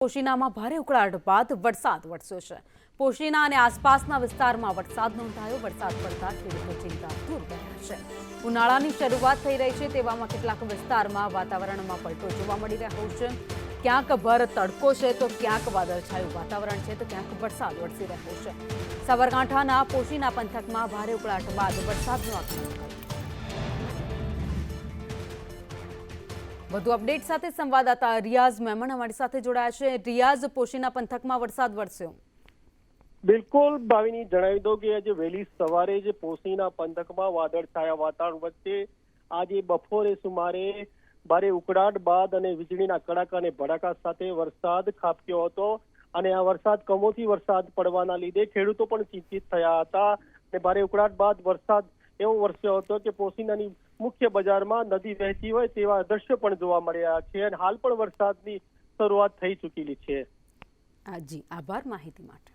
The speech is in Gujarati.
પોશીનામાં ભારે ઉકળાટ બાદ વરસાદ વરસ્યો છે। પોશીના અને આસપાસના વિસ્તારમાં વરસાદ નોંધાયો। વરસાદ પડતા ખેડૂતો ચિંતાતુર બન્યા છે। ઉનાળાની શરૂઆત થઈ રહી છે તેવામાં કેટલાક વિસ્તારમાં વાતાવરણમાં પલટો જોવા મળી રહ્યો છે। ક્યાંક ભર તડકો છે તો ક્યાંક વાદળછાયું વાતાવરણ છે તો ક્યાંક વરસાદ વરસી રહ્યો છે। સાબરકાંઠાના પોશીના પંથકમાં ભારે ઉકળાટ બાદ વરસાદનું આગમન થયું। વધુ અપડેટ સાથે સંવાદદાતા રિયાઝ મેમણ અમારી સાથે જોડાયા છે। રિયાઝ, પોશીના પંથકમાં વરસાદ વરસ્યો। બિલકુલ ભાવિની, જણાવી દો કે આજે વહેલી સવારે જ પોશીના પંથકમાં વાદળછાયા વાતાવરણ વચ્ચે આજે બપોરે સુમારે ભારે ઉકળાટ બાદ અને વીજળીના કડાકા અને ભડાકા સાથે વરસાદ ખાબક્યો હતો અને આ વરસાદ કમોસમી વરસાદ પડવાના લીધે ખેડૂતો પણ ચિંતિત થયા હતા અને ભારે ઉકળાટ બાદ વરસાદ એવો વરસ્યો હતો કે પોશીનાની મુખ્ય બજારમાં નદી વહેતી હોય તેવા દ્રશ્યો પણ જોવા મળ્યા છે અને હાલ પણ વરસાદની શરૂઆત થઈ ચૂકેલી છે। જી, આભાર માહિતી માટે।